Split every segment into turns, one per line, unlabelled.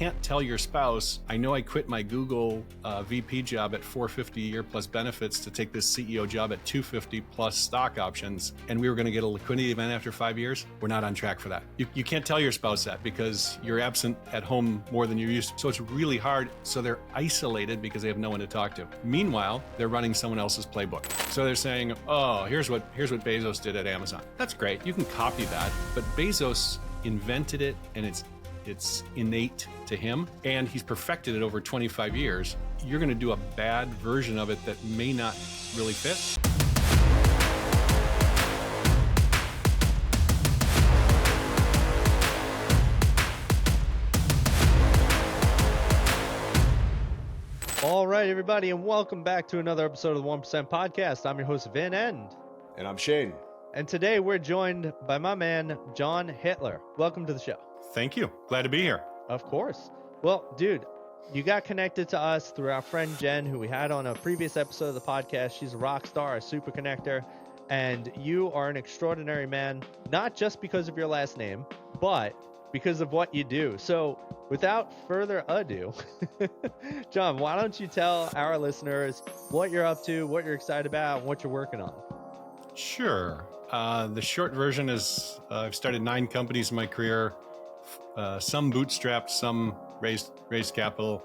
can't tell your spouse, I know I quit my Google VP job at $450 a year plus benefits to take this CEO job at $250 plus stock options, and we were going to get a liquidity event after 5 years. We're not on track for that. You can't tell your spouse that because you're absent at home more than you're used to. So it's really hard. So they're isolated because they have no one to talk to. Meanwhile, they're running someone else's playbook. So they're saying, oh, here's what Bezos did at Amazon. That's great. You can copy that. But Bezos invented it, and it's innate to him, and he's perfected it over 25 years. You're going to do a bad version of it that may not really fit.
All right, everybody, and welcome back to another episode of the 1% Podcast. I'm your host, Vin, and
I'm Shane.
And today we're joined by my man, John Hittler. Welcome to the show.
Thank you. Glad to be here.
Of course. Well, dude, you got connected to us through our friend Jen, who we had on a previous episode of the podcast. She's a rock star, a super connector, and you are an extraordinary man, not just because of your last name, but because of what you do. So without further ado, John, why don't you tell our listeners what you're up to, what you're excited about, and what you're working on?
Sure. The short version is I've started 9 companies in my career. Some bootstrapped, some raised capital,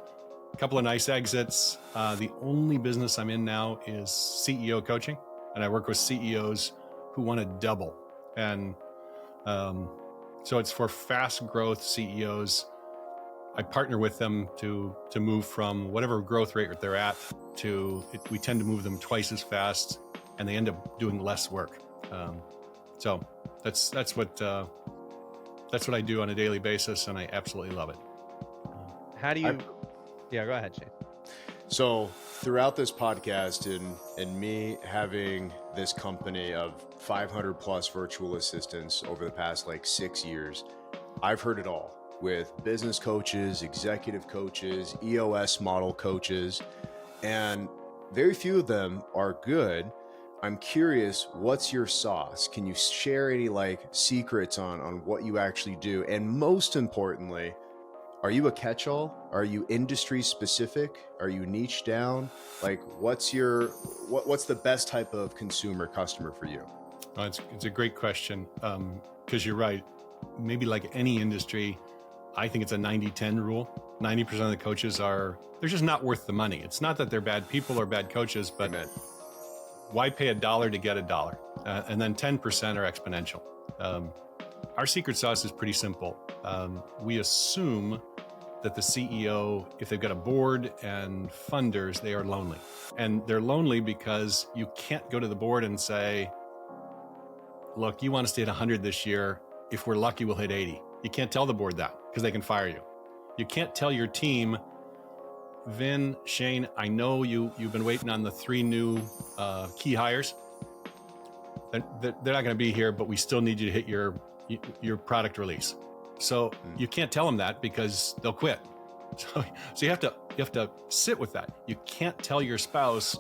a couple of nice exits. The only business I'm in now is CEO coaching, and I work with CEOs who want to double. And so it's for fast growth CEOs. I partner with them to move from whatever growth rate they're at to, we tend to move them twice as fast, and they end up doing less work. So that's what I do on a daily basis, and I absolutely love it.
How do you? Yeah, go ahead, Shane.
So throughout this podcast and me having this company of 500 plus virtual assistants over the past 6 years, I've heard it all with business coaches, executive coaches, EOS model coaches, and very few of them are good. I'm curious, what's your sauce? Can you share any secrets on what you actually do? And most importantly, are you a catch-all? Are you industry specific? Are you niche down? What's the best type of consumer customer for you?
Oh, it's a great question, because you're right. Maybe like any industry, I think it's a 90-10 rule. 90% of the coaches they're just not worth the money. It's not that they're bad people or bad coaches, but
Amen.
Why pay $1 to get $1? And then 10% are exponential. Our secret sauce is pretty simple. We assume that the CEO, if they've got a board and funders, they are lonely. And they're lonely because you can't go to the board and say, look, you want to stay at 100 this year. If we're lucky, we'll hit 80. You can't tell the board that because they can fire you. You can't tell your team, Vin, Shane, I know you've been waiting on the 3 new key hires. They're not going to be here, but we still need you to hit your product release. So you can't tell them that because they'll quit. So you have to sit with that. You can't tell your spouse,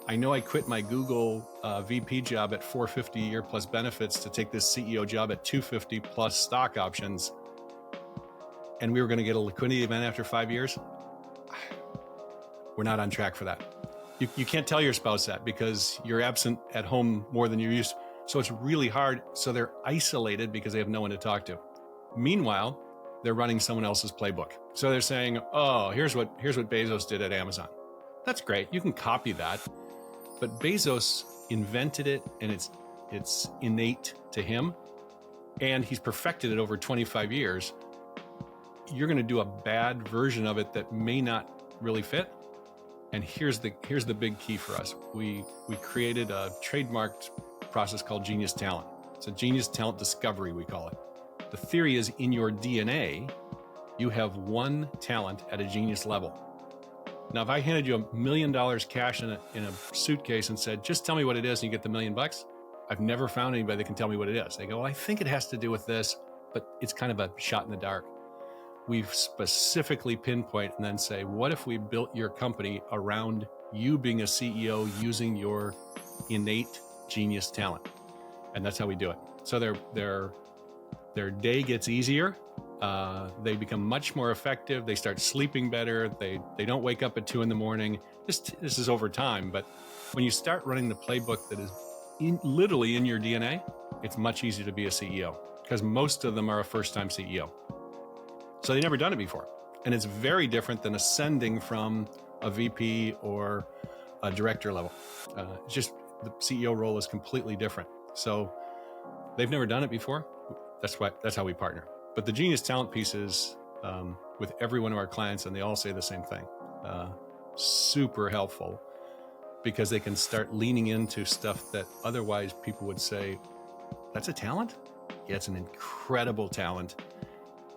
I know I quit my Google VP job at $450 a year plus benefits to take this CEO job at $250 plus stock options, and we were going to get a liquidity event after 5 years. We're not on track for that. You can't tell your spouse that because you're absent at home more than you're used to. So it's really hard. So they're isolated because they have no one to talk to. Meanwhile, they're running someone else's playbook. So they're saying, oh, here's what Bezos did at Amazon. That's great. You can copy that. But Bezos invented it, and it's innate to him, and he's perfected it over 25 years. You're going to do a bad version of it that may not really fit. And here's the big key for us. We created a trademarked process called Genius Talent. It's a Genius Talent Discovery, we call it. The theory is in your DNA, you have one talent at a genius level. Now, if I handed you $1 million cash in a suitcase and said, just tell me what it is and you get the $1 million, I've never found anybody that can tell me what it is. They go, well, I think it has to do with this, but it's kind of a shot in the dark. We've specifically pinpoint and then say, what if we built your company around you being a CEO using your innate genius talent? And that's how we do it. So their day gets easier They become much more effective. They start sleeping better. They don't wake up at 2 a.m. This is over time, but when you start running the playbook that is literally in your DNA, it's much easier to be a CEO because most of them are a first-time CEO. So they've never done it before. And it's very different than ascending from a VP or a director level. It's just the CEO role is completely different. So they've never done it before. That's how we partner. But the genius talent piece is with every one of our clients, and they all say the same thing. Super helpful because they can start leaning into stuff that otherwise people would say, that's a talent? Yeah, it's an incredible talent.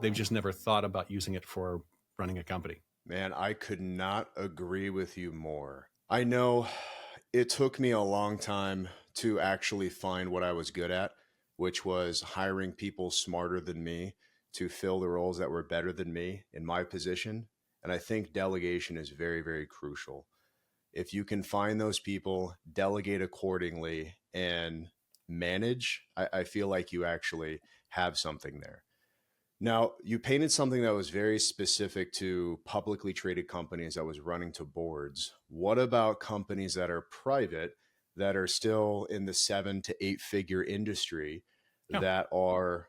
They've just never thought about using it for running a company.
Man, I could not agree with you more. I know it took me a long time to actually find what I was good at, which was hiring people smarter than me to fill the roles that were better than me in my position. And I think delegation is very, very crucial. If you can find those people, delegate accordingly, and manage, I feel like you actually have something there. Now, you painted something that was very specific to publicly traded companies that was running to boards. What about companies that are private, that are still in the 7 to 8 figure industry, that are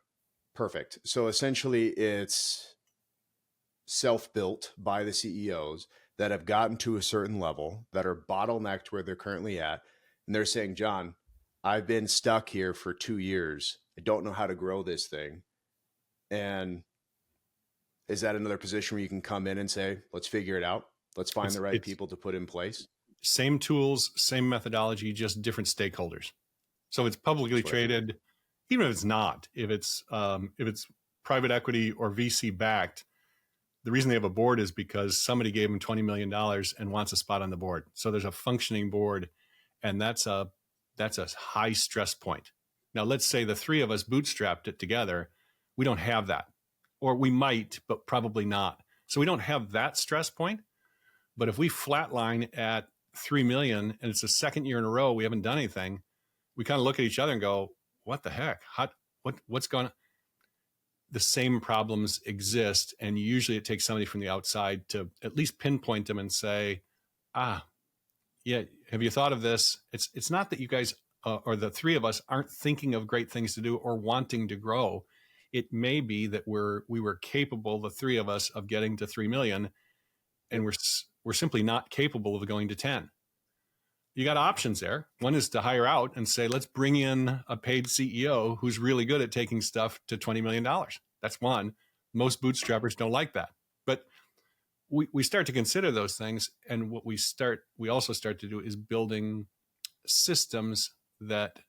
perfect? So essentially, it's self-built by the CEOs that have gotten to a certain level, that are bottlenecked where they're currently at. And they're saying, John, I've been stuck here for 2 years. I don't know how to grow this thing. And is that another position where you can come in and say, let's figure it out. Let's find the right people to put in place.
Same tools, same methodology, just different stakeholders. So it's publicly traded, even if it's not, if it's private equity or VC backed, the reason they have a board is because somebody gave them $20 million and wants a spot on the board. So there's a functioning board, and that's a high stress point. Now, let's say the three of us bootstrapped it together. We don't have that, or we might, but probably not. So we don't have that stress point. But if we flatline at 3 million and it's the second year in a row we haven't done anything, we kind of look at each other and go, what the heck? What's going on? The same problems exist. And usually it takes somebody from the outside to at least pinpoint them and say, yeah, have you thought of this? It's not that you guys or the three of us aren't thinking of great things to do or wanting to grow. It may be that we were capable, the three of us, of getting to 3 million, and we're simply not capable of going to 10. You got options there. One is to hire out and say, let's bring in a paid CEO who's really good at taking stuff to $20 million. That's one. Most bootstrappers don't like that. But we start to consider those things. And what we also start to do is building systems that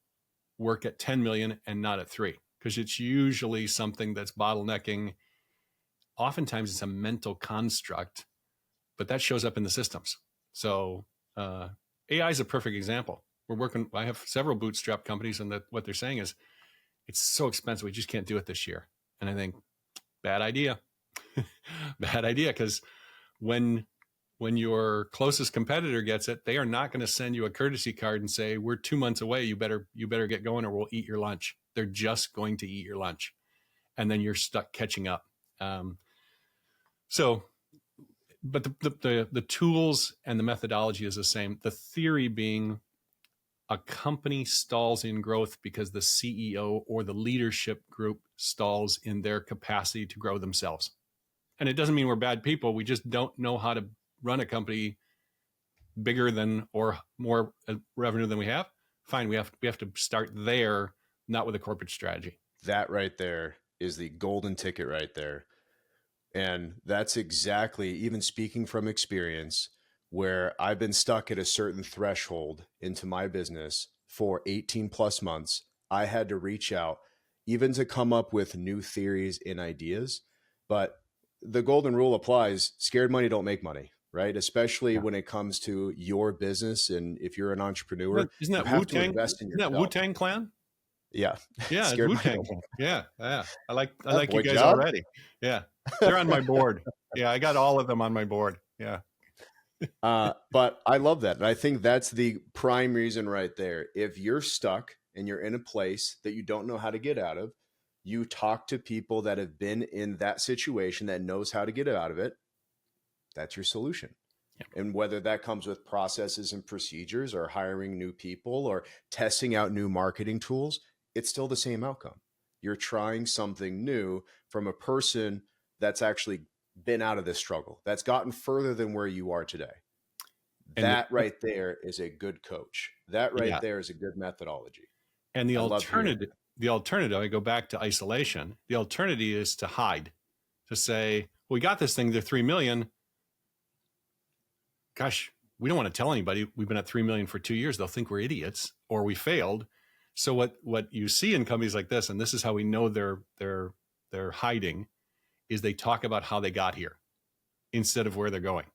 work at 10 million and not at 3. Because it's usually something that's bottlenecking. Oftentimes it's a mental construct, but that shows up in the systems. So AI is a perfect example. I have several bootstrap companies, and what they're saying is, it's so expensive, we just can't do it this year. And I think, bad idea. Bad idea, because when your closest competitor gets it, they are not going to send you a courtesy card and say, we're 2 months away, you better get going or we'll eat your lunch. They're just going to eat your lunch. And then you're stuck catching up. But the tools and the methodology is the same. The theory being a company stalls in growth because the CEO or the leadership group stalls in their capacity to grow themselves. And it doesn't mean we're bad people. We just don't know how to run a company bigger than or more revenue than we have. Fine, we have to start there, not with a corporate strategy.
That right there is the golden ticket right there. And that's exactly, even speaking from experience, where I've been stuck at a certain threshold into my business for 18 plus months. I had to reach out even to come up with new theories and ideas. But the golden rule applies: scared money don't make money, right? Especially when it comes to your business. And if you're an entrepreneur,
isn't that Wu-Tang? Isn't that Wu-Tang Clan?
Yeah.
Yeah, it's Wu-Tang. Yeah. I like you guys already. Yeah. They're on my board. Yeah, I got all of them on my board. Yeah.
But I love that. And I think that's the prime reason right there. If you're stuck and you're in a place that you don't know how to get out of, You talk to people that have been in that situation that knows how to get out of it. That's your solution. Yeah. And whether that comes with processes and procedures or hiring new people or testing out new marketing tools, it's still the same outcome. You're trying something new from a person that's actually been out of this struggle, that's gotten further than where you are today. And that right there is a good coach. That right there is a good methodology.
And the alternative, I go back to isolation. The alternative is to hide, to say, well, we got this thing, they're 3 million. Gosh, we don't want to tell anybody we've been at 3 million for 2 years. They'll think we're idiots or we failed. So what you see in companies like this, and this is how we know they're hiding, is they talk about how they got here instead of where they're going,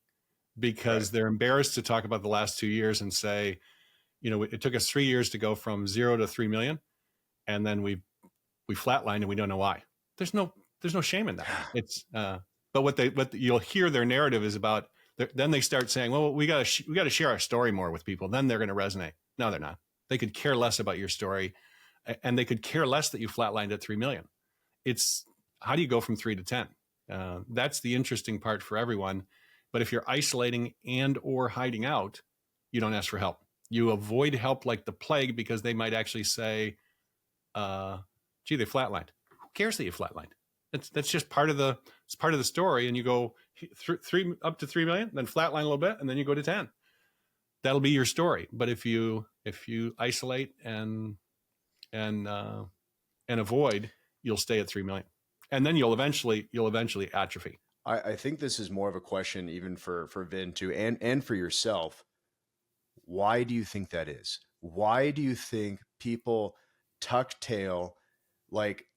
because they're embarrassed to talk about the last 2 years and say, it took us 3 years to go from 0 to 3 million. And then we flatlined and we don't know why. There's no shame in that. It's, but what you'll hear their narrative is about, then they start saying, well, we got to share our story more with people. Then they're going to resonate. No, they're not. They could care less about your story, and they could care less that you flatlined at 3 million. It's how do you go from 3 to 10? That's the interesting part for everyone. But if you're isolating and or hiding out, you don't ask for help. You avoid help like the plague, because they might actually say, gee, they flatlined. Who cares that you flatlined? That's just part of the story. And you go up to 3 million, then flatline a little bit, and then you go to 10. That'll be your story. But if you isolate and avoid, you'll stay at 3 million, and then you'll eventually atrophy.
I think this is more of a question even for Vin too, and for yourself. Why do you think that is? Why do you think people tuck tail? Like,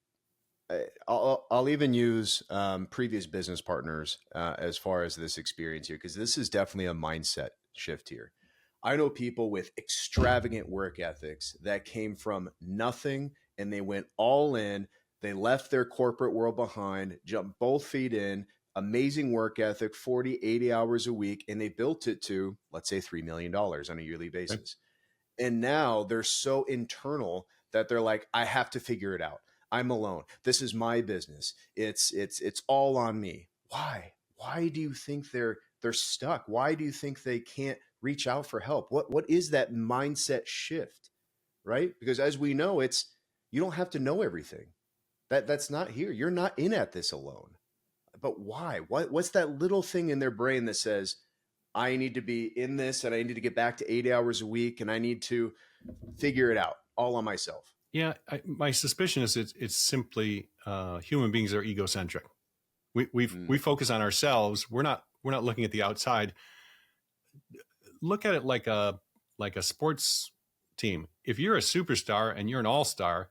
I'll even use previous business partners as far as this experience here, because this is definitely a mindset shift here. I know people with extravagant work ethics that came from nothing and they went all in. They left their corporate world behind, jumped both feet in, amazing work ethic, 40, 80 hours a week, and they built it to, let's say, $3 million on a yearly basis. Right. And now they're so internal that they're like, I have to figure it out. I'm alone. This is my business. It's all on me. Why? Why do you think they're stuck? Why do you think they can't reach out for help? What is that mindset shift, right? Because as we know, you don't have to know everything. That's not here. You're not in at this alone. But why? What's that little thing in their brain that says, I need to be in this and I need to get back to 80 hours a week and I need to figure it out all on myself?
Yeah, my suspicion is it's simply human beings are egocentric. We focus on ourselves. We're not looking at the outside. Look at it like a sports team. If you're a superstar and you're an all-star,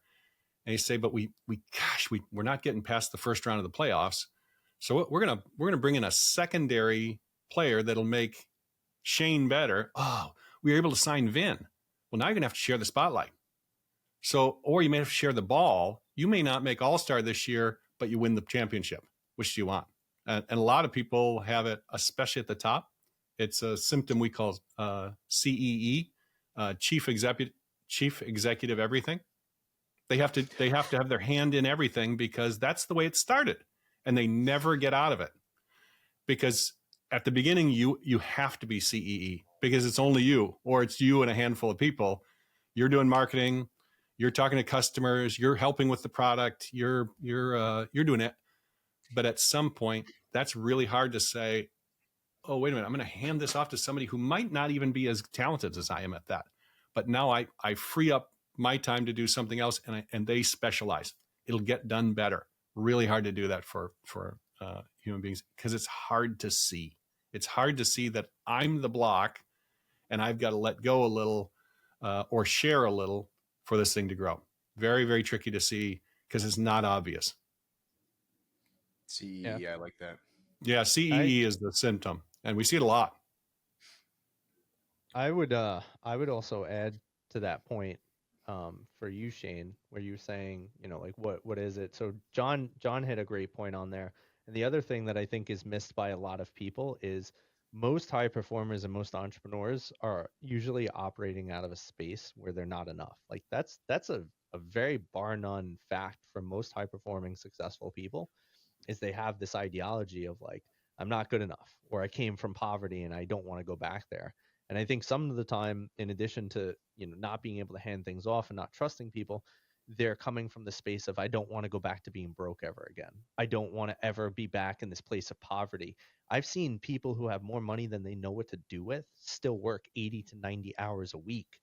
and you say, but we're not getting past the first round of the playoffs, so we're gonna bring in a secondary player that'll make Shane better. Oh, we were able to sign Vin. Well, now you're gonna have to share the spotlight. So, or you may have to share the ball. You may not make all-star this year, but you win the championship. Which do you want? And a lot of people have it, especially at the top. It's a symptom we call CEE, chief executive everything. They have to have their hand in everything because that's the way it started, and they never get out of it. Because at the beginning, you have to be CEE because it's only you, or it's you and a handful of people. You're doing marketing. You're talking to customers, you're helping with the product, you're doing it. But at some point, that's really hard to say, oh, wait a minute, I'm going to hand this off to somebody who might not even be as talented as I am at that. But now I free up my time to do something else, and they specialize. It'll get done better. Really hard to do that for human beings because it's hard to see. It's hard to see that I'm the block and I've got to let go a little or share a little for this thing to grow. Very, very tricky to see because it's not obvious.
CEE, yeah. I like that.
Yeah, CEE is the symptom, and we see it a lot.
I would also add to that point for you, Shane, where you're saying, like what is it? So John hit a great point on there. And the other thing that I think is missed by a lot of people is most high performers and most entrepreneurs are usually operating out of a space where they're not enough. Like that's a a very bar none fact for most high performing successful people is they have this ideology of like, I'm not good enough, or I came from poverty and I don't want to go back there. And I think some of the time, in addition to, not being able to hand things off and not trusting people, they're coming from the space of, I don't want to go back to being broke ever again. I don't want to ever be back in this place of poverty. I've seen people who have more money than they know what to do with still work 80 to 90 hours a week.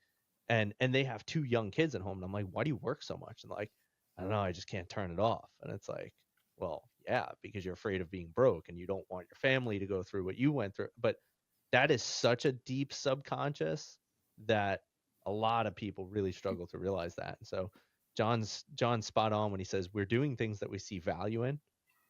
And they have 2 young kids at home. And I'm like, why do you work so much? And like, I don't know, I just can't turn it off. And it's like, well, yeah, because you're afraid of being broke and you don't want your family to go through what you went through. But that is such a deep subconscious that a lot of people really struggle to realize that. And so John's spot on when he says we're doing things that we see value in.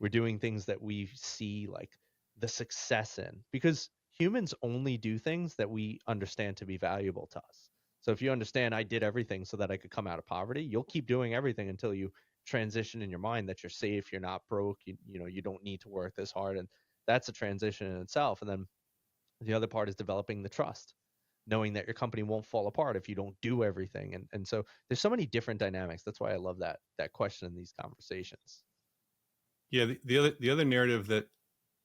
We're doing things that we see like the success in, because humans only do things that we understand to be valuable to us. So if you understand I did everything so that I could come out of poverty, you'll keep doing everything until you transition in your mind that you're safe, you're not broke, you don't need to work this hard. And that's a transition in itself. And then the other part is developing the trust, knowing that your company won't fall apart if you don't do everything. And so there's so many different dynamics. That's why I love that question in these conversations.
Yeah, the other narrative that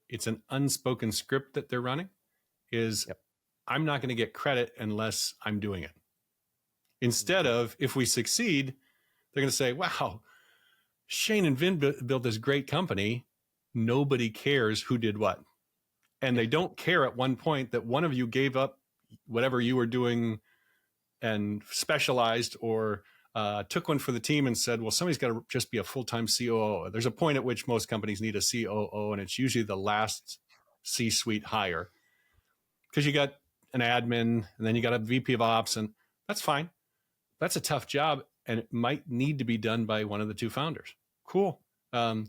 it's an unspoken script that they're running is,
Yep.
I'm not going to get credit unless I'm doing it. Instead of, if we succeed, they're going to say, wow, Shane and Vin built this great company. Nobody cares who did what. And they don't care at one point that one of you gave up whatever you were doing and specialized, or took one for the team and said, well, somebody's got to just be a full-time COO. There's a point at which most companies need a COO, and it's usually the last C-suite hire, because you got an admin and then you got a VP of ops, and that's fine. That's a tough job, and it might need to be done by one of the 2 founders. Cool. The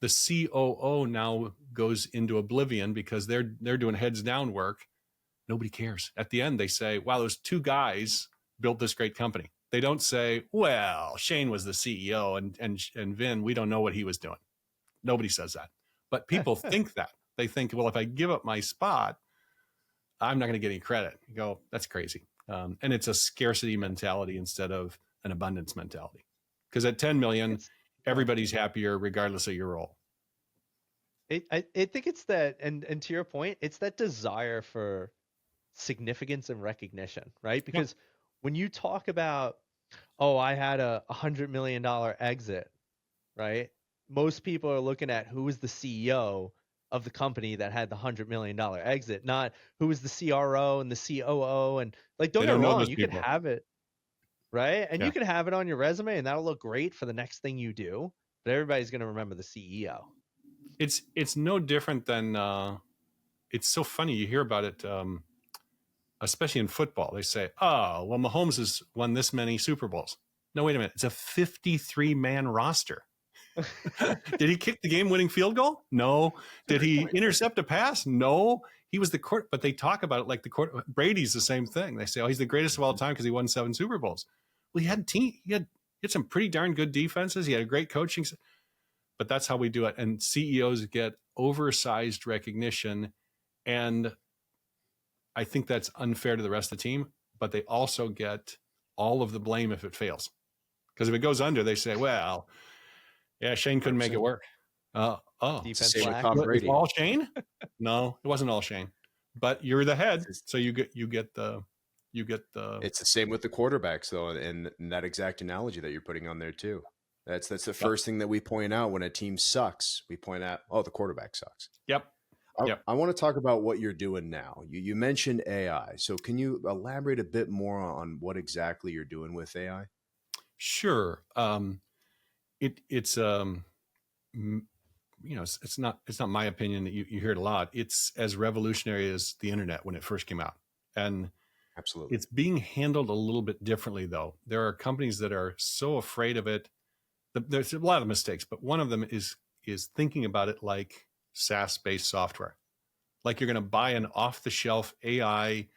COO now goes into oblivion because they're doing heads down work. Nobody cares. At the end, they say, wow, those 2 guys built this great company. They don't say, well, Shane was the CEO and Vin, we don't know what he was doing. Nobody says that. But people think that. They think, well, if I give up my spot, I'm not going to get any credit. You go, that's crazy. And it's a scarcity mentality instead of an abundance mentality. Because at 10 million, everybody's happier regardless of your role.
I think it's that, and to your point, it's that desire for significance and recognition, right? Because when you talk about, oh, I had a $100 million exit, right? Most people are looking at who was the CEO of the company that had the $100 million exit, not who was the CRO and the COO. And like, don't get me wrong, you could have it, right? And you can have it on your resume and that'll look great for the next thing you do, but everybody's going to remember the CEO.
It's no different than, it's so funny. You hear about it, especially in football. They say, oh, well, Mahomes has won this many Super Bowls. No, wait a minute. It's a 53-man roster. Did he kick the game-winning field goal? No. Did he intercept a pass? No. He was the court, but they talk about it like the court. Brady's the same thing. They say, oh, he's the greatest of all time because he won 7 Super Bowls. Well, he had some pretty darn good defenses. He had a great coaching, but that's how we do it. And CEOs get oversized recognition, and I think that's unfair to the rest of the team, but they also get all of the blame if it fails. Because if it goes under, they say, well, yeah, Shane couldn't make it work.
Defense
same with Tom Brady.
All Shane? No, it wasn't all Shane. But you're the head, so you get the.
It's the same with the quarterbacks, though, and that exact analogy that you're putting on there too. That's the first thing that we point out when a team sucks. We point out, oh, the quarterback sucks.
Yep.
I want to talk about what you're doing now. You mentioned AI, so can you elaborate a bit more on what exactly you're doing with AI?
Sure. It's it's not my opinion that you hear it a lot. It's as revolutionary as the internet when it first came out, and
absolutely,
it's being handled a little bit differently though. There are companies that are so afraid of it. There's a lot of mistakes, but one of them is thinking about it like SaaS-based software, like you're going to buy an off-the-shelf AI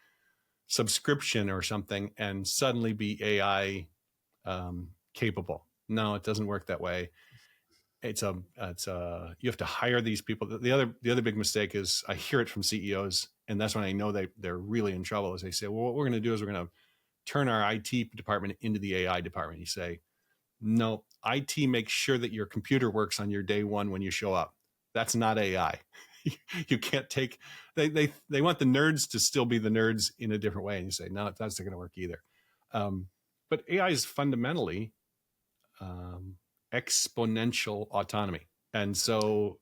subscription or something and suddenly be AI capable. No, it doesn't work that way. You have to hire these people. The other big mistake is I hear it from CEOs, and that's when I know they're really in trouble. Is they say, well, what we're going to do is we're going to turn our IT department into the AI department. You say, No, IT makes sure that your computer works on your day one when you show up. That's not AI. You can't take, they want the nerds to still be the nerds in a different way. And you say, no, that's not going to work either. But AI is fundamentally exponential autonomy. And so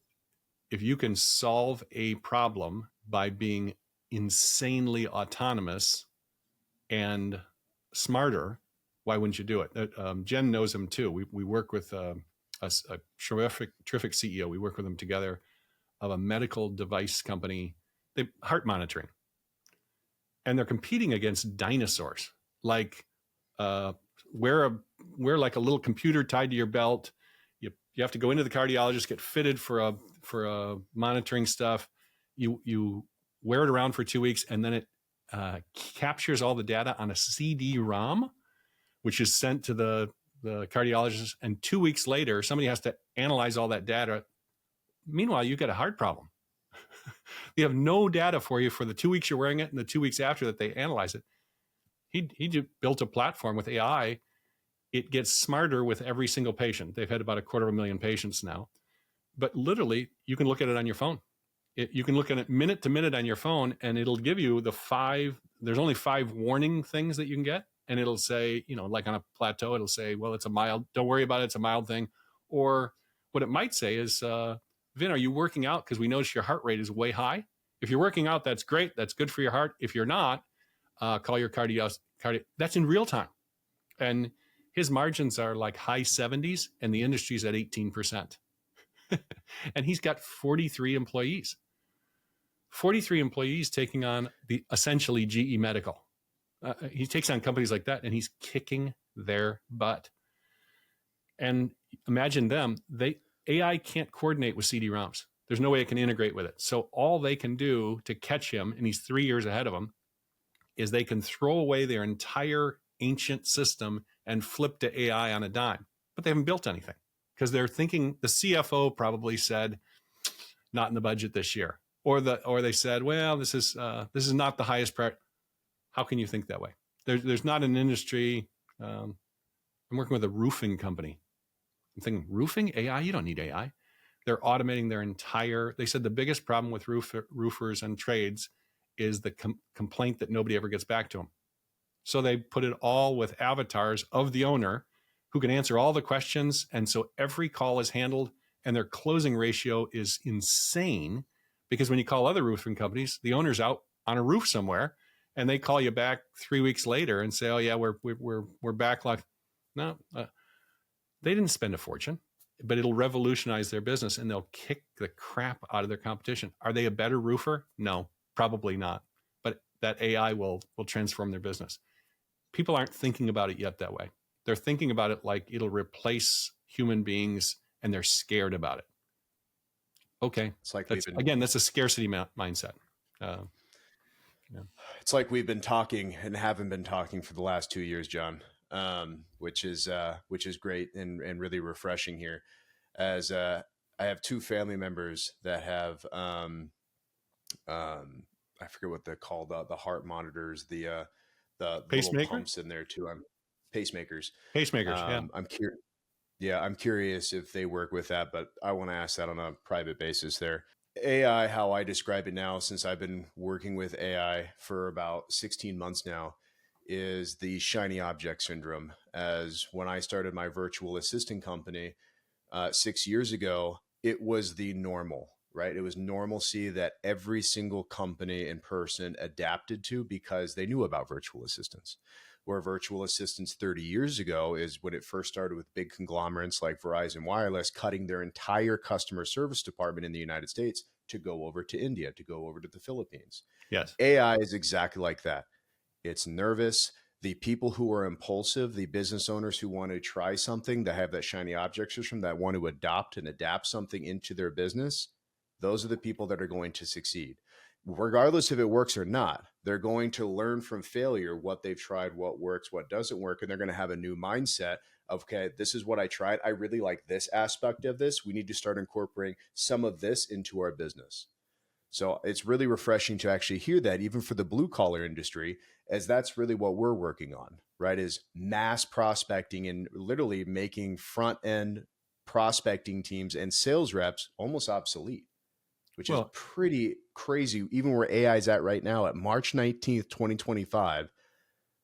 if you can solve a problem by being insanely autonomous and smarter, why wouldn't you do it? Jen knows him too. We work with a terrific CEO. We work with them together of a medical device company, heart monitoring. And they're competing against dinosaurs. Like wear like a little computer tied to your belt. You have to go into the cardiologist, get fitted for a monitoring stuff. You wear it around for 2 weeks, and then it captures all the data on a CD-ROM, which is sent to the cardiologist. And 2 weeks later, somebody has to analyze all that data. Meanwhile, you've got a heart problem. You have no data for you for the 2 weeks you're wearing it and the 2 weeks after that they analyze it. He built a platform with AI. It gets smarter with every single patient. They've had about 250,000 patients now. But literally, you can look at it on your phone. You can look at it minute to minute on your phone, and it'll give you there's only 5 warning things that you can get. And it'll say, like on a plateau, it'll say, well, it's a mild, don't worry about it, it's a mild thing. Or what it might say is, Vin, are you working out? Because we notice your heart rate is way high. If you're working out, that's great. That's good for your heart. If you're not, call your cardio. That's in real time. And his margins are like high 70s, and the industry's at 18%. And he's got 43 employees. 43 employees taking on the essentially GE Medical. He takes on companies like that, and he's kicking their butt. And imagine them, AI can't coordinate with CD-ROMs. There's no way it can integrate with it. So all they can do to catch him, and he's 3 years ahead of him, is they can throw away their entire ancient system and flip to AI on a dime. But they haven't built anything because they're thinking, the CFO probably said, not in the budget this year. Or they said, well, this is not the highest priority. How can you think that way? There's not an industry. I'm working with a roofing company. I'm thinking, roofing? AI? You don't need AI. They're automating their entire, they said the biggest problem with roofers and trades is the complaint that nobody ever gets back to them. So they put it all with avatars of the owner who can answer all the questions. And so every call is handled, and their closing ratio is insane, because when you call other roofing companies, the owner's out on a roof somewhere, and they call you back 3 weeks later and say, oh yeah, we're backlogged. No, they didn't spend a fortune, but it'll revolutionize their business, and they'll kick the crap out of their competition. Are they a better roofer? No, probably not. But that AI will transform their business. People aren't thinking about it yet that way. They're thinking about it like it'll replace human beings, and they're scared about it. Okay.
It's like
that's a scarcity mindset.
It's like we've been talking and haven't been talking for the last 2 years, John, which is great and really refreshing here. As I have 2 family members that have I forget what they're called, the heart monitors, the little pumps in there too. Pacemakers.
Yeah.
I'm curious if they work with that, but I want to ask that on a private basis there. AI, how I describe it now, since I've been working with AI for about 16 months now, is the shiny object syndrome. As when I started my virtual assistant company 6 years ago, it was the normal, right? It was normalcy that every single company and person adapted to because they knew about virtual assistants. Where virtual assistants 30 years ago is when it first started with big conglomerates like Verizon Wireless cutting their entire customer service department in the United States to go over to India, to go over to the Philippines.
Yes.
AI is exactly like that. It's nervous. The people who are impulsive, the business owners who want to try something, that have that shiny object system, that want to adopt and adapt something into their business, those are the people that are going to succeed. Regardless if it works or not, they're going to learn from failure what they've tried, what works, what doesn't work. And they're going to have a new mindset of, okay, this is what I tried. I really like this aspect of this. We need to start incorporating some of this into our business. So it's really refreshing to actually hear that, even for the blue collar industry, as that's really what we're working on, right? Is mass prospecting and literally making front end prospecting teams and sales reps almost obsolete, which is
Well,
pretty crazy. Even where AI is at right now, at March 19th, 2025,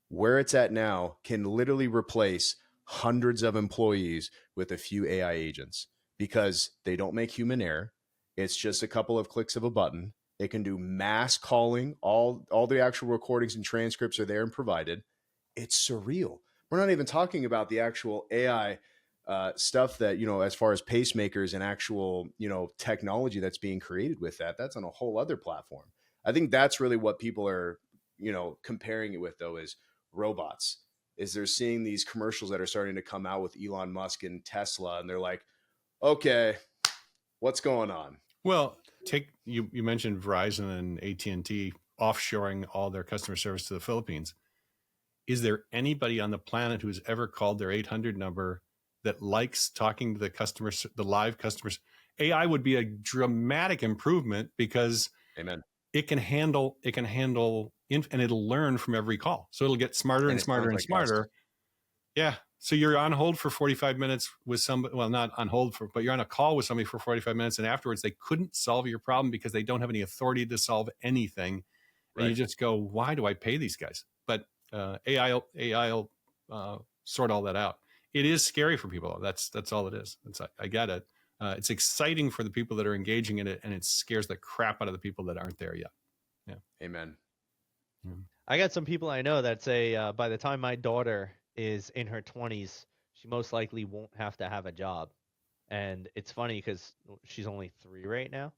where it's at now can literally replace hundreds of employees with a few AI agents because they don't make human error. It's just a couple of clicks of a button. It can do mass calling. All the actual recordings and transcripts are there and provided. It's surreal. We're not even talking about the actual AI stuff that, as far as pacemakers and actual, technology that's being created with that. That's on a whole other platform. I think that's really what people are, comparing it with, though, is robots. Is they're seeing these commercials that are starting to come out with Elon Musk and Tesla, and they're like, okay, what's going on?
well, you mentioned Verizon and AT&T offshoring all their customer service to the Philippines. Is there anybody on the planet who's ever called their 800 number that likes talking to the live customers? AI would be a dramatic improvement because
Amen.
it can handle and it'll learn from every call. So it'll get smarter and
it
smarter
sounds
and
like us.
smarter. Yeah. So you're on hold for 45 minutes with somebody, well, not on hold but you're on a call with somebody for 45 minutes. And afterwards they couldn't solve your problem because they don't have any authority to solve anything. And you just go, why do I pay these guys? But AI will sort all that out. It is scary for people. That's all it is. I get it. It's exciting for the people that are engaging in it, and it scares the crap out of the people that aren't there yet. Yeah.
Amen.
I got some people I know that say by the time my daughter is in her 20s, she most likely won't have to have a job. And it's funny because she's only 3 right now.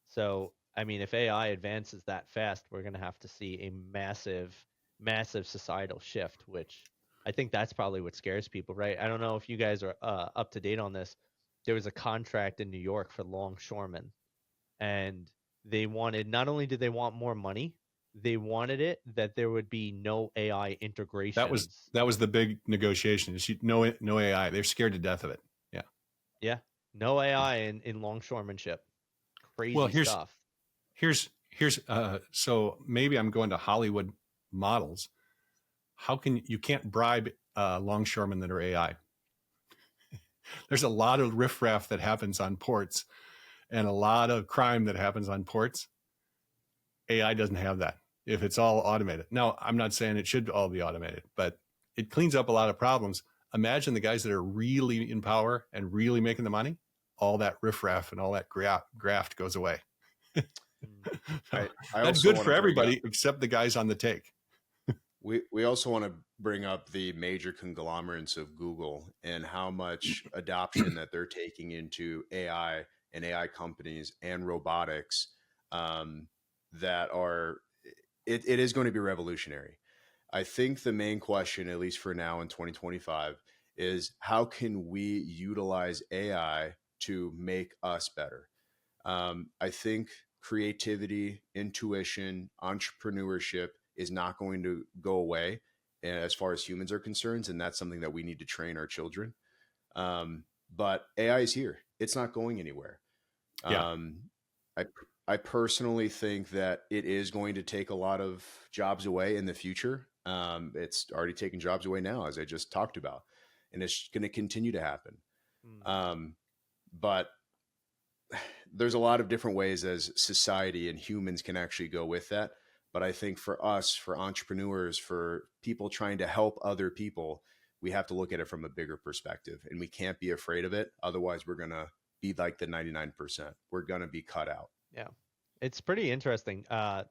So, I mean, if AI advances that fast, we're going to have to see a massive, massive societal shift, which I think that's probably what scares people, right? I don't know if you guys are up to date on this. There was a contract in New York for longshoremen, and they wanted, not only did they want more money, they wanted it that there would be no AI integrations.
That was the big negotiation. No AI. They're scared to death of it. Yeah.
Yeah, no AI in longshoremanship. Crazy
Well,
stuff.
here's so maybe I'm going to Hollywood models. You can't bribe longshoremen that are AI. There's a lot of riffraff that happens on ports and a lot of crime that happens on ports. AI doesn't have that if it's all automated. Now, I'm not saying it should all be automated, but it cleans up a lot of problems. Imagine the guys that are really in power and really making the money. All that riffraff and all that graft goes away. That's good for everybody except the guys on the take.
We also want to bring up the major conglomerates of Google and how much adoption that they're taking into AI and AI companies and robotics that are, it is going to be revolutionary. I think the main question, at least for now in 2025, is how can we utilize AI to make us better? I think creativity, intuition, entrepreneurship is not going to go away as far as humans are concerned. And that's something that we need to train our children. But AI is here. It's not going anywhere.
Yeah.
I personally think that it is going to take a lot of jobs away in the future. It's already taking jobs away now, as I just talked about, and it's going to continue to happen. But there's a lot of different ways as society and humans can actually go with that. But I think for us, for entrepreneurs, for people trying to help other people, we have to look at it from a bigger perspective, and we can't be afraid of it. Otherwise, we're going to be like the 99%. We're going to be cut out.
Yeah. It's pretty interesting.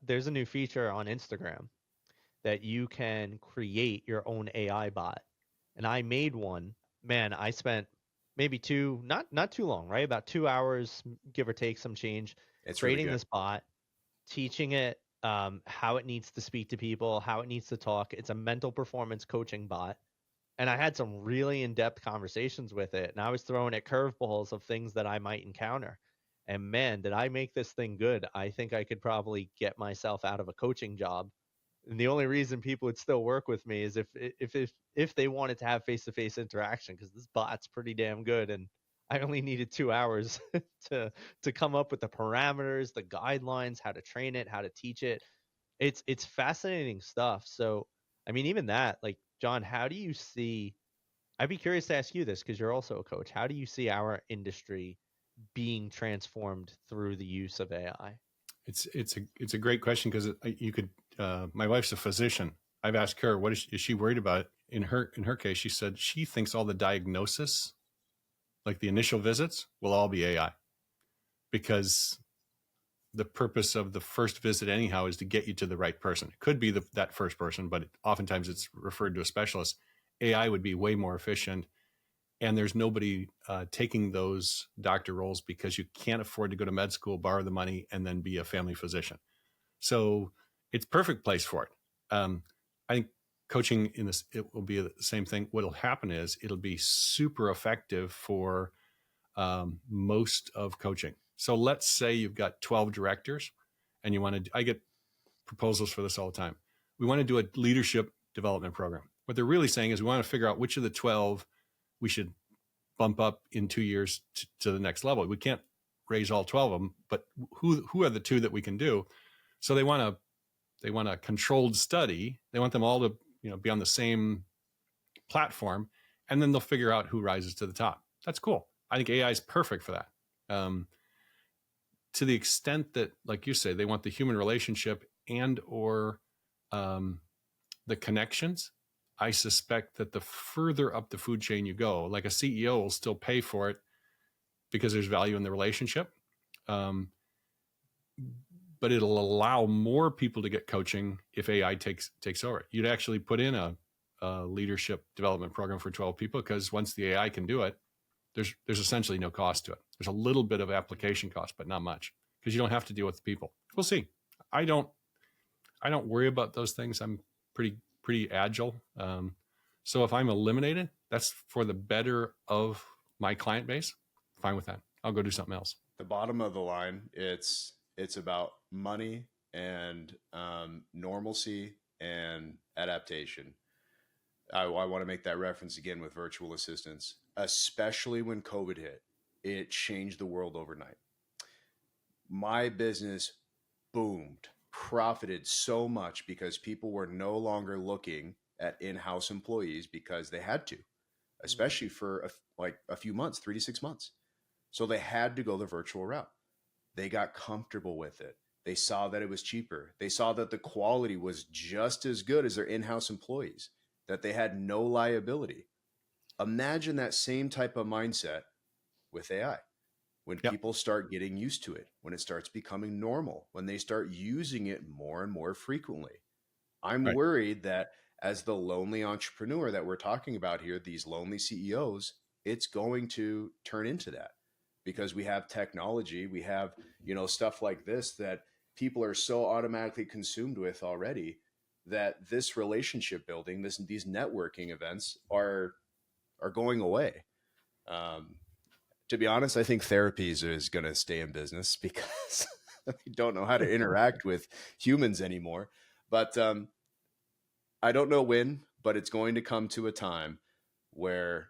There's a new feature on Instagram that you can create your own AI bot. And I made one. Man, I spent maybe not too long, right? About 2 hours, give or take some change, creating this bot, teaching it how it needs to speak to people, how it needs to talk. It's a mental performance coaching bot. And I had some really in-depth conversations with it. And I was throwing it curveballs of things that I might encounter. And man, did I make this thing good. I think I could probably get myself out of a coaching job. And the only reason people would still work with me is if they wanted to have face-to-face interaction, because this bot's pretty damn good. And I only needed 2 hours to come up with the parameters, the guidelines, how to train it, how to teach it. It's fascinating stuff. So, I mean, even that, like, John, how do you see, I'd be curious to ask you this because you're also a coach. How do you see our industry being transformed through the use of AI?
It's a great question because you could. My wife's a physician. I've asked her what is she worried about. In her case, she said she thinks all the diagnosis, like the initial visits, will all be AI, because the purpose of the first visit anyhow is to get you to the right person. It could be that first person, but oftentimes it's referred to a specialist. AI would be way more efficient, and there's nobody taking those doctor roles because you can't afford to go to med school, borrow the money, and then be a family physician. So it's perfect place for it. I think coaching in this, it will be the same thing. What'll happen is it'll be super effective for most of coaching. So let's say you've got 12 directors and you want to, I get proposals for this all the time. We want to do a leadership development program. What they're really saying is we want to figure out which of the 12 we should bump up in 2 years to the next level. We can't raise all 12 of them, but who are the 2 that we can do? So they want a controlled study. They want them all to, be on the same platform, and then they'll figure out who rises to the top. That's cool. I think AI is perfect for that. To the extent that, like you say, they want the human relationship and or the connections, I suspect that the further up the food chain you go, like a CEO will still pay for it because there's value in the relationship. But it'll allow more people to get coaching if AI takes over. You'd actually put in a leadership development program for 12 people, because once the AI can do it, there's essentially no cost to it. There's a little bit of application cost, but not much, because you don't have to deal with the people. We'll see. I don't worry about those things. I'm pretty agile. So if I'm eliminated, that's for the better of my client base. Fine with that. I'll go do something else.
The bottom of the line, it's about money and normalcy and adaptation. I want to make that reference again with virtual assistants, especially when COVID hit. It changed the world overnight. My business boomed, profited so much because people were no longer looking at in-house employees because they had to, especially for a few months, 3 to 6 months. So they had to go the virtual route. They got comfortable with it. They saw that it was cheaper. They saw that the quality was just as good as their in-house employees, that they had no liability. Imagine that same type of mindset with AI. When people start getting used to it, when it starts becoming normal, when they start using it more and more frequently. I'm worried that as the lonely entrepreneur that we're talking about here, these lonely CEOs, it's going to turn into that, because we have technology, we have, stuff like this that people are so automatically consumed with already, that this relationship building, these networking events are going away. To be honest, I think therapy is going to stay in business because we don't know how to interact with humans anymore. But I don't know when, but it's going to come to a time where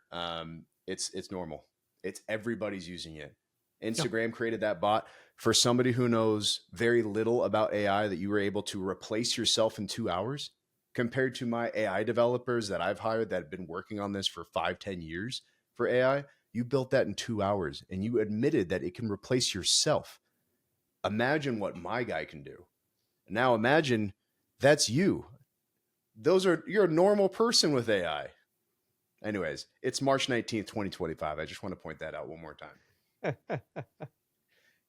it's normal. It's everybody's using it. Instagram created that bot for somebody who knows very little about AI, that you were able to replace yourself in 2 hours, compared to my AI developers that I've hired that have been working on this for 5-10 years for AI. You built that in 2 hours and you admitted that it can replace yourself. Imagine what my guy can do. Now imagine that's you. You're a normal person with AI. Anyways, it's March 19th, 2025. I just want to point that out one more time.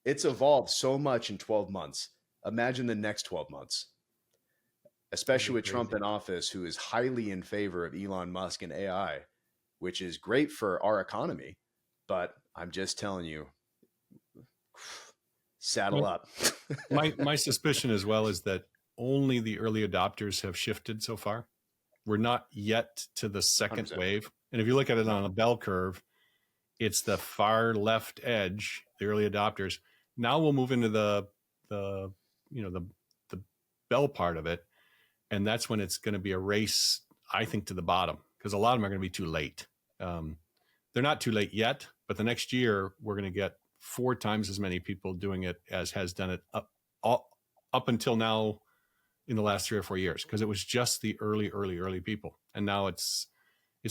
It's evolved so much in 12 months. Imagine the next 12 months, especially with Trump in office, who is highly in favor of Elon Musk and AI, which is great for our economy. But I'm just telling you, saddle up.
my suspicion as well is that only the early adopters have shifted so far. We're not yet to the second 100%. Wave. And if you look at it on a bell curve, it's the far left edge, the early adopters. Now we'll move into the bell part of it. And that's when it's going to be a race, I think, to the bottom, because a lot of them are going to be too late. They're not too late yet, but the next year we're going to get 4 times as many people doing it as has done it up until now in the last 3 or 4 years, because it was just the early people, and now it's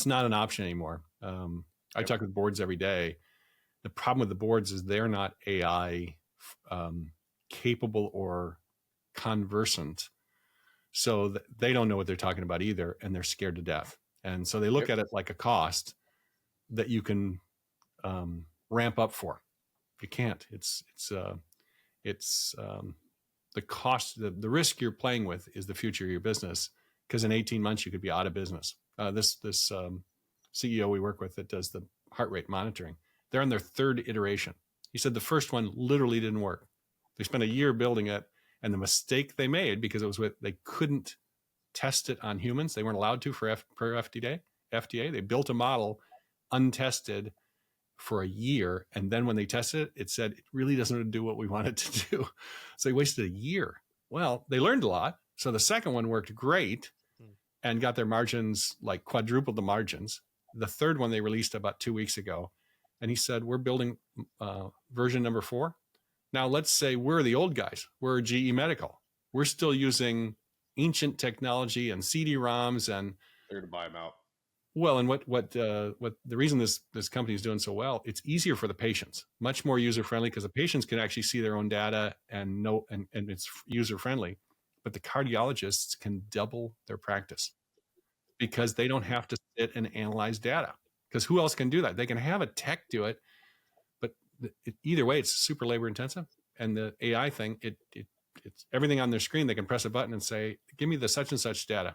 not an option anymore. I talk with boards every day. The problem with the boards is they're not AI capable or conversant, so they don't know what they're talking about either, and they're scared to death. And so they look at it like a cost that you can ramp up for. You can't. It's the cost, the risk you're playing with is the future of your business, because in 18 months you could be out of business. This CEO we work with that does the heart rate monitoring, they're on their 3rd iteration. He said the first one literally didn't work. They spent a year building it, and the mistake they made, because they couldn't test it on humans, they weren't allowed to per FDA. They built a model untested for a year, and then when they tested it, it said it really doesn't do what we want it to do. So they wasted a year. Well, they learned a lot. So the second one worked great and got their margins, like quadrupled the margins. The third one they released about 2 weeks ago, and he said, we're building version number 4. Now let's say we're the old guys, we're GE Medical, we're still using ancient technology and CD-ROMs, and
They're to buy them out.
well, and what the reason this company is doing so well, it's easier for the patients, much more user friendly, because the patients can actually see their own data and know, and it's user friendly. But the cardiologists can double their practice because they don't have to sit and analyze data. Because who else can do that? They can have a tech do it, but either way, it's super labor intensive. And the AI thing, it's everything on their screen. They can press a button and say, "Give me the such and such data."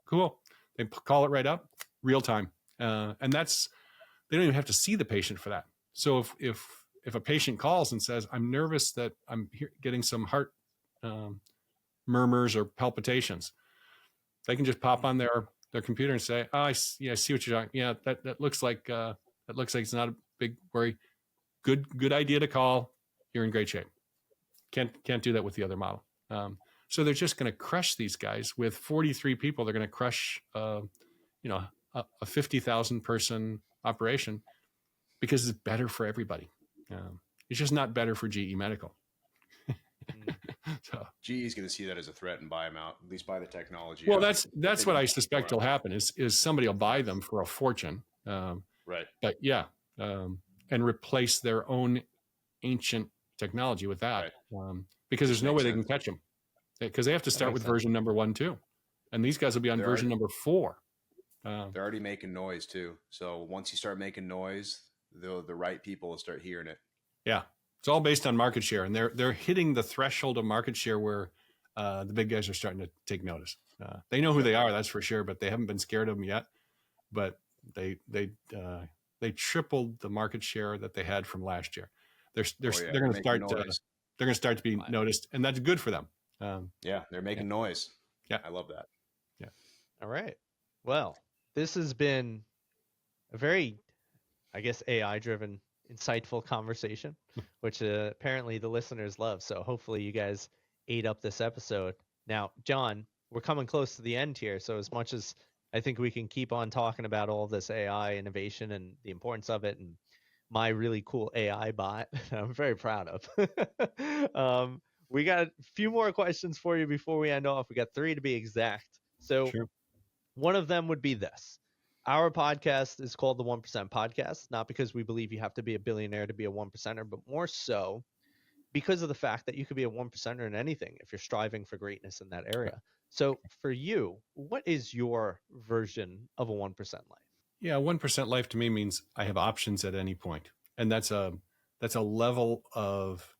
Cool. They call it right up, real time, and they don't even have to see the patient for that. So if a patient calls and says, "I'm nervous that I'm getting some heart murmurs or palpitations," they can just pop on their computer and say, "Oh, I see what you're talking. Yeah, that looks like it's not a big worry. Good idea to call. You're in great shape." Can't do that with the other model. So they're just going to crush these guys with 43 people. They're going to crush, a 50,000 person operation, because it's better for everybody. It's just not better for GE Medical. So
GE is going to see that as a threat and buy them out, at least buy the technology.
Well, that's what I suspect will happen is somebody will buy them for a fortune.
Right.
But yeah, and replace their own ancient technology with that, because there's no way they can catch them, because they have to start with version number 1 too, and these guys will be on version number 4.
They're already making noise too. So once you start making noise, the right people will start hearing it.
Yeah, it's all based on market share, and they're hitting the threshold of market share where the big guys are starting to take notice. They know who they are, that's for sure, but they haven't been scared of them yet. But they tripled the market share that they had from last year. They're going to start to be noticed, and that's good for them.
They're making noise. Yeah, I love that.
Yeah. All right. Well, this has been a very, I guess, AI-driven, insightful conversation, which apparently the listeners love. So hopefully you guys ate up this episode. Now, John, we're coming close to the end here. So as much as I think we can keep on talking about all this AI innovation and the importance of it, and my really cool AI bot that I'm very proud of. We got a few more questions for you before we end off. We got 3 to be exact. So one of them would be this. Our podcast is called the 1% Podcast, not because we believe you have to be a billionaire to be a 1%er, but more so because of the fact that you could be a 1%er in anything if you're striving for greatness in that area. So for you, what is your version of a 1% life?
Yeah, 1% life to me means I have options at any point. And that's a level of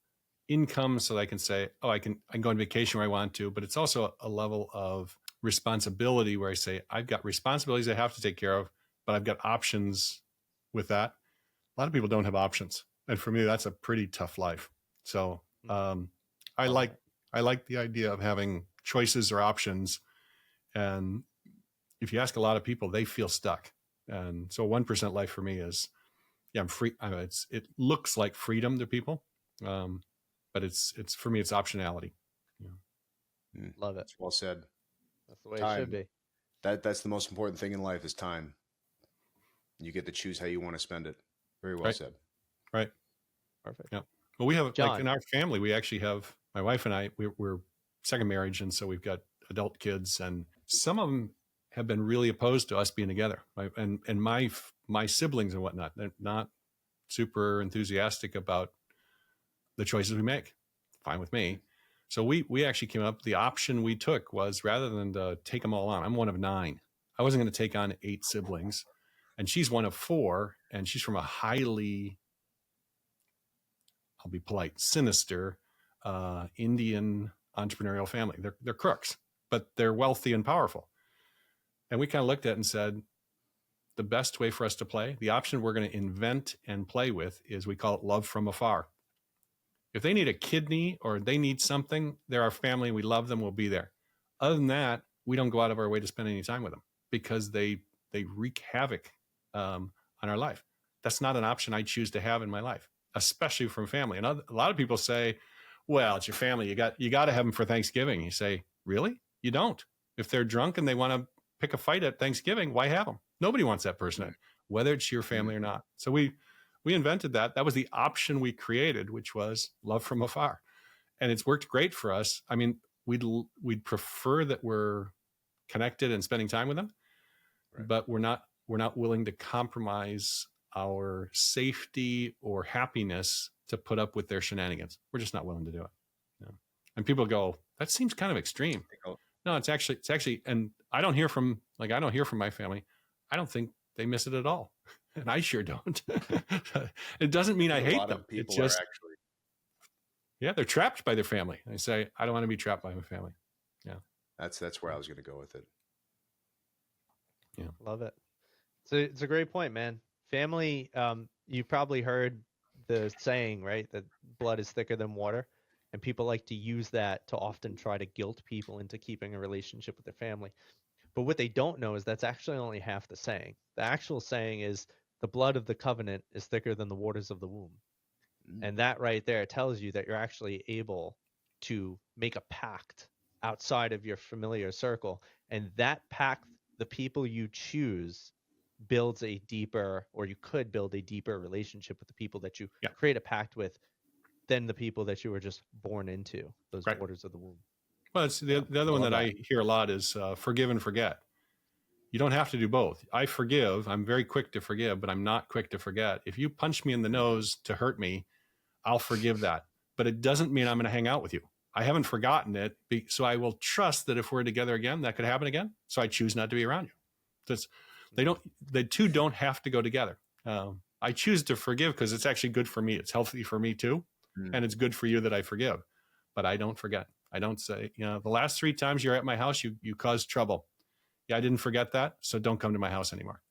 income so that I can say, oh, I can go on vacation where I want to, but it's also a level of responsibility where I say, I've got responsibilities I have to take care of, but I've got options with that. A lot of people don't have options. And for me, that's a pretty tough life. So I like the idea of having choices or options. And if you ask a lot of people, they feel stuck. And so 1% life for me is, I'm free. It looks like freedom to people. But it's for me, it's optionality.
Love it.
That's well said.
That's the way it should be.
That's the most important thing in life is time. You get to choose how you want to spend it. Very well
Right.
said.
Right.
Perfect.
Yeah. Well, we have like
John.
in our family, we actually have my wife and I. We're second marriage, and so we've got adult kids, and some of them have been really opposed to us being together. And my siblings and whatnot, they're not super enthusiastic about the choices we make. Fine with me. So we actually came up. The option we took was rather than to take them all on. I'm one of 9. I wasn't going to take on 8 siblings, and she's one of 4, and she's from a highly, I'll be polite, sinister Indian entrepreneurial family. They're crooks, but they're wealthy and powerful. And we kind of looked at it and said, the best way for us to play, the option we're going to invent and play with is we call it love from afar. If they need a kidney or they need something, they're our family. We love them. We'll be there. Other than that, we don't go out of our way to spend any time with them because they wreak havoc on our life. That's not an option I choose to have in my life, especially from family. And a lot of people say, well, it's your family. You got to have them for Thanksgiving. You say, really? You don't. If they're drunk and they want to pick a fight at Thanksgiving, why have them? Nobody wants that person, whether it's your family or not. So we invented that. That was the option we created, which was love from afar. And it's worked great for us. I mean, we'd prefer that we're connected and spending time with them, right, but we're not willing to compromise our safety or happiness to put up with their shenanigans. We're just not willing to do it. Yeah. And people go, that seems kind of extreme. No, it's actually, and I don't hear from my family. I don't think they miss it at all. And I sure don't. It doesn't mean I hate them. It's just, yeah, they're trapped by their family. They say, I don't want to be trapped by my family. Yeah.
That's where I was going to go with it.
Yeah. Love it. So it's a great point, man. Family, you probably heard the saying, right? That blood is thicker than water. And people like to use that to often try to guilt people into keeping a relationship with their family. But what they don't know is that's actually only half the saying. The actual saying is the blood of the covenant is thicker than the waters of the womb. And that right there tells you that you're actually able to make a pact outside of your familiar circle. And that pact, the people you choose, builds a deeper, or you could build a deeper relationship with the people that you create a pact with than the people that you were just born into, those waters of the womb.
Well, it's the other one that I hear a lot is forgive and forget. You don't have to do both. I forgive. I'm very quick to forgive, but I'm not quick to forget. If you punch me in the nose to hurt me, I'll forgive that. But it doesn't mean I'm going to hang out with you. I haven't forgotten it. So I will trust that if we're together again, that could happen again. So I choose not to be around you. So the two don't have to go together. I choose to forgive because it's actually good for me. It's healthy for me too. And it's good for you that I forgive, but I don't forget. I don't say, the last 3 times you're at my house, you caused trouble. Yeah, I didn't forget that. So don't come to my house anymore.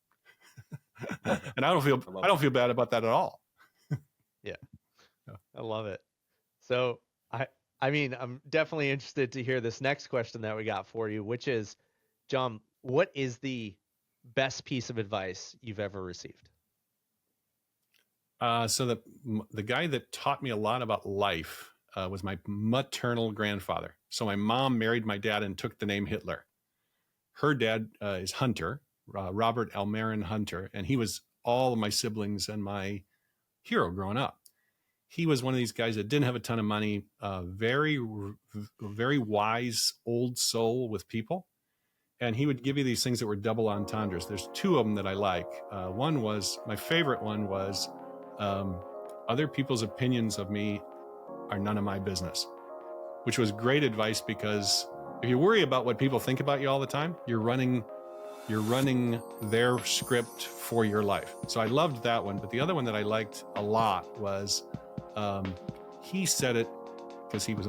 And I don't feel bad about that at all.
Yeah. I love it. So I mean, I'm definitely interested to hear this next question that we got for you, which is, John, what is the best piece of advice you've ever received?
So the guy that taught me a lot about life was my maternal grandfather. So my mom married my dad and took the name Hittler. Her dad is Hunter, Robert Almarin Hunter, and he was all of my siblings and my hero growing up. He was one of these guys that didn't have a ton of money, very, very wise old soul with people. And he would give you these things that were double entendres. There's 2 of them that I like. My favorite one was, other people's opinions of me are none of my business, which was great advice because if you worry about what people think about you all the time, you're running their script for your life. So I loved that one. But the other one that I liked a lot was, he said it because he was,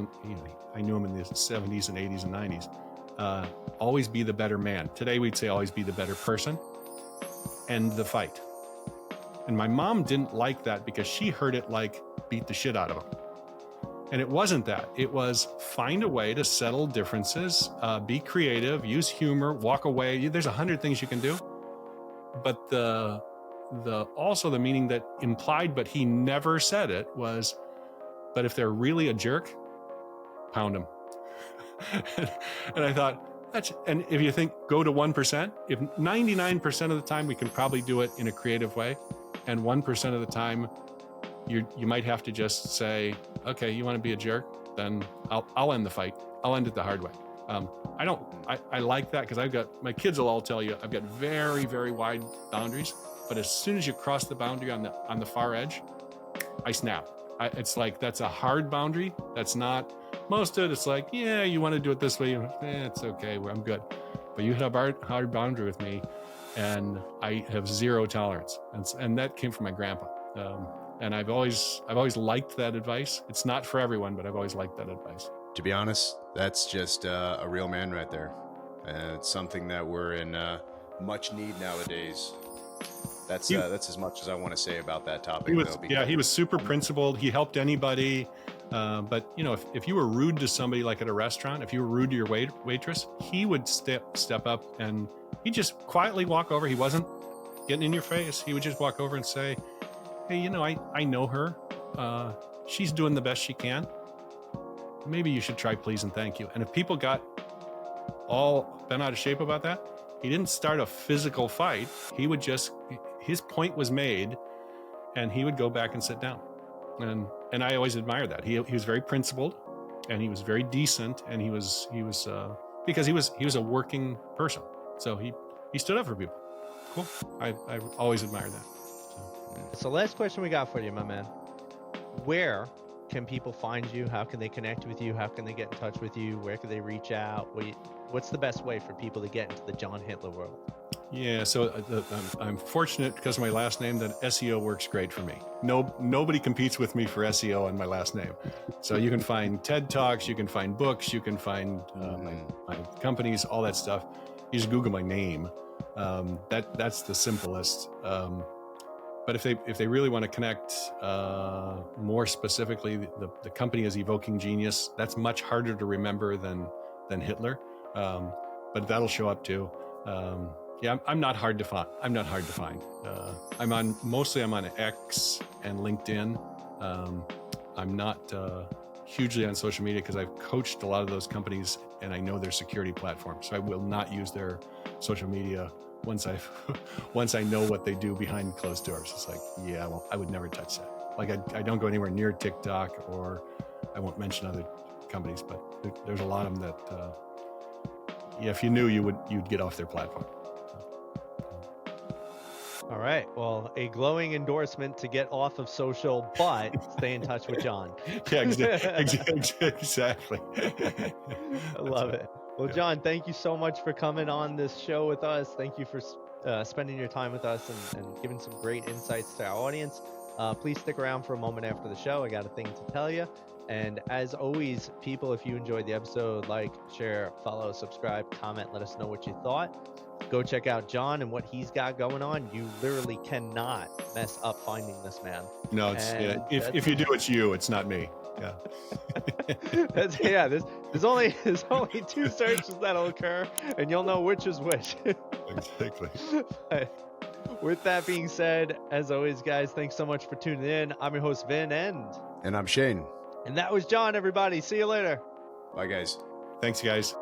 I knew him in the 70s and 80s and 90s. Always be the better man. Today we'd say always be the better person. End the fight. And my mom didn't like that because she heard it like beat the shit out of him. And it wasn't that. It was find a way to settle differences, be creative, use humor, walk away. There's 100 things you can do. But also the meaning that implied, but he never said it, was, but if they're really a jerk, pound them. And I thought, And if you think go to 1%, if 99% of the time we can probably do it in a creative way, and 1% of the time you might have to just say, okay, you want to be a jerk, then I'll end the fight. I'll end it the hard way. I like that because my kids will all tell you I've got very, very wide boundaries, but as soon as you cross the boundary on the far edge, I snap. It's like, that's a hard boundary. That's not, most of it, it's like, yeah, you want to do it this way. It's okay. I'm good. But you hit a hard boundary with me, and I have zero tolerance. And that came from my grandpa. And I've always liked that advice. It's not for everyone, but I've always liked that advice.
To be honest, that's just a real man right there. And it's something that we're in much need nowadays. That's as much as I want to say about that topic.
He was super principled. He helped anybody. But if you were rude to somebody, like at a restaurant, if you were rude to your waitress, he would step up, and he'd just quietly walk over. He wasn't getting in your face. He would just walk over and say, hey, I know her. She's doing the best she can. Maybe you should try please and thank you. And if people got all bent out of shape about that, he didn't start a physical fight. He would his point was made, and he would go back and sit down. And I always admire that. He was very principled, and he was very decent, and he was because he was a working person. So he stood up for people. Cool. I've always admired that.
So last question we got for you, my man. Where can people find you? How can they connect with you? How can they get in touch with you? Where can they reach out? What's the best way for people to get into the John Hittler world?
Yeah, so I'm fortunate because of my last name that SEO works great for me. Nobody competes with me for SEO on my last name. So you can find TED Talks, you can find books, you can find my companies, all that stuff. You just Google my name. That's the simplest. But if they really want to connect more specifically, the company is Evoking Genius. That's much harder to remember than Hitler, but that'll show up too. Yeah, I'm not hard to find. I'm on X and LinkedIn. I'm not hugely on social media because I've coached a lot of those companies and I know their security platform. So I will not use their social media once I know what they do behind closed doors. It's like, yeah, well, I would never touch that. Like I don't go anywhere near TikTok, or I won't mention other companies, but there's a lot of them that, if you knew, you'd get off their platform.
All right. Well, a glowing endorsement to get off of social, but stay in touch with John.
Yeah, exactly.
I love it. Well, John, thank you so much for coming on this show with us. Thank you for spending your time with us and giving some great insights to our audience. Please stick around for a moment after the show. I got a thing to tell you. And as always, people, if you enjoyed the episode, like, share, follow, subscribe, comment, let us know what you thought. Go check out John and what he's got going on. You literally cannot mess up finding this man.
No, if you do, it's you. It's not me. Yeah. There's only 2 searches that'll occur, and you'll know which is which. Exactly.
But with that being said, as always, guys, thanks so much for tuning in. I'm your host, Vin,
and I'm Shane.
And that was John, everybody. See you later.
Bye, guys.
Thanks, guys.